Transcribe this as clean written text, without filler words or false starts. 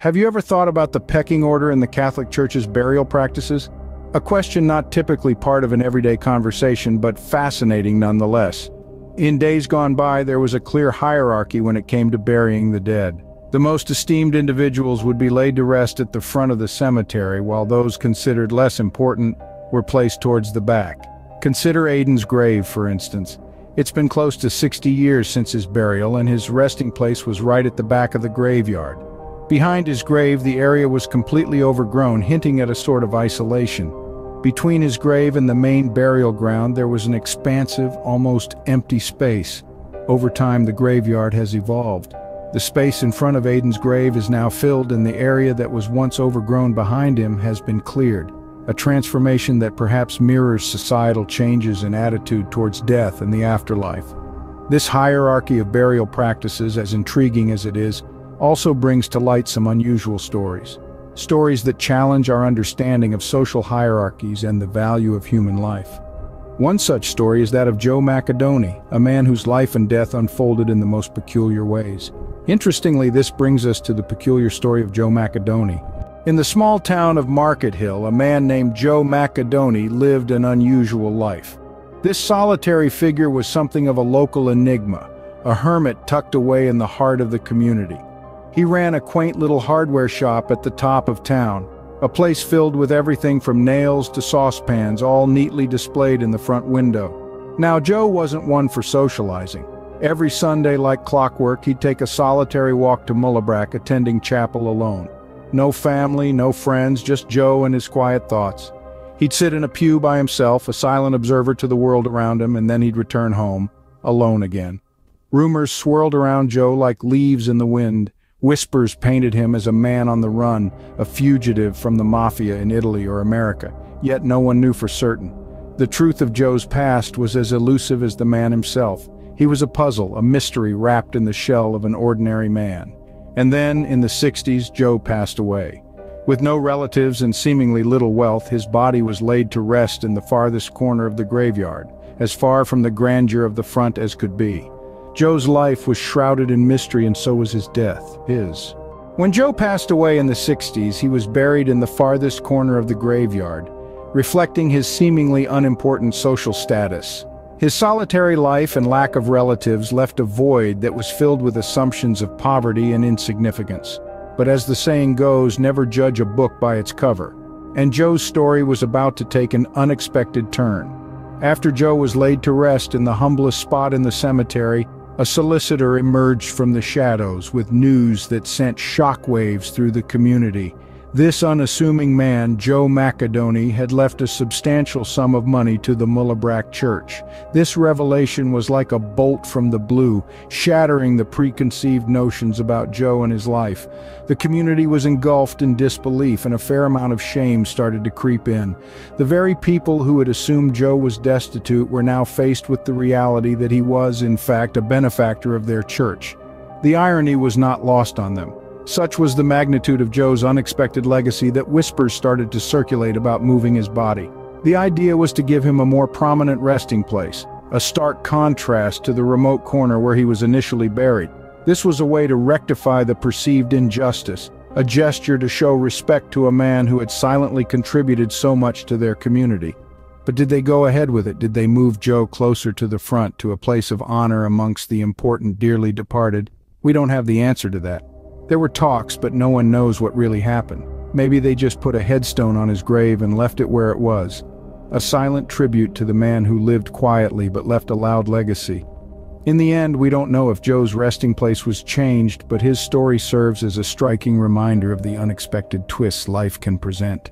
Have you ever thought about the pecking order in the Catholic Church's burial practices? A question not typically part of an everyday conversation, but fascinating nonetheless. In days gone by, there was a clear hierarchy when it came to burying the dead. The most esteemed individuals would be laid to rest at the front of the cemetery, while those considered less important were placed towards the back. Consider Aidan's grave, for instance. It's been close to 60 years since his burial, and his resting place was right at the back of the graveyard. Behind his grave, the area was completely overgrown, hinting at a sort of isolation. Between his grave and the main burial ground, there was an expansive, almost empty space. Over time, the graveyard has evolved. The space in front of Aidan's grave is now filled, and the area that was once overgrown behind him has been cleared. A transformation that perhaps mirrors societal changes in attitude towards death and the afterlife. This hierarchy of burial practices, as intriguing as it is, also brings to light some unusual stories. Stories that challenge our understanding of social hierarchies and the value of human life. One such story is that of Joe Macadoni, a man whose life and death unfolded in the most peculiar ways. Interestingly, this brings us to the peculiar story of Joe Macadoni. In the small town of Markethill, a man named Joe Macadoni lived an unusual life. This solitary figure was something of a local enigma, a hermit tucked away in the heart of the community. He ran a quaint little hardware shop at the top of town, a place filled with everything from nails to saucepans, all neatly displayed in the front window. Now, Joe wasn't one for socializing. Every Sunday, like clockwork, he'd take a solitary walk to Mullabrack, attending chapel alone. No family, no friends, just Joe and his quiet thoughts. He'd sit in a pew by himself, a silent observer to the world around him, and then he'd return home, alone again. Rumors swirled around Joe like leaves in the wind. Whispers painted him as a man on the run, a fugitive from the mafia in Italy or America, yet no one knew for certain. The truth of Joe's past was as elusive as the man himself. He was a puzzle, a mystery wrapped in the shell of an ordinary man. And then, in the 60s, Joe passed away. With no relatives and seemingly little wealth, his body was laid to rest in the farthest corner of the graveyard, as far from the grandeur of the front as could be. Joe's life was shrouded in mystery, and so was his death, his. When Joe passed away in the 60s, he was buried in the farthest corner of the graveyard, reflecting his seemingly unimportant social status. His solitary life and lack of relatives left a void that was filled with assumptions of poverty and insignificance. But as the saying goes, never judge a book by its cover. And Joe's story was about to take an unexpected turn. After Joe was laid to rest in the humblest spot in the cemetery, a solicitor emerged from the shadows with news that sent shockwaves through the community. This unassuming man, Joe Macadoni, had left a substantial sum of money to the Mullabrack Church. This revelation was like a bolt from the blue, shattering the preconceived notions about Joe and his life. The community was engulfed in disbelief, and a fair amount of shame started to creep in. The very people who had assumed Joe was destitute were now faced with the reality that he was, in fact, a benefactor of their church. The irony was not lost on them. Such was the magnitude of Joe's unexpected legacy that whispers started to circulate about moving his body. The idea was to give him a more prominent resting place, a stark contrast to the remote corner where he was initially buried. This was a way to rectify the perceived injustice, a gesture to show respect to a man who had silently contributed so much to their community. But did they go ahead with it? Did they move Joe closer to the front, to a place of honor amongst the important dearly departed? We don't have the answer to that. There were talks, but no one knows what really happened. Maybe they just put a headstone on his grave and left it where it was. A silent tribute to the man who lived quietly but left a loud legacy. In the end, we don't know if Joe's resting place was changed, but his story serves as a striking reminder of the unexpected twists life can present.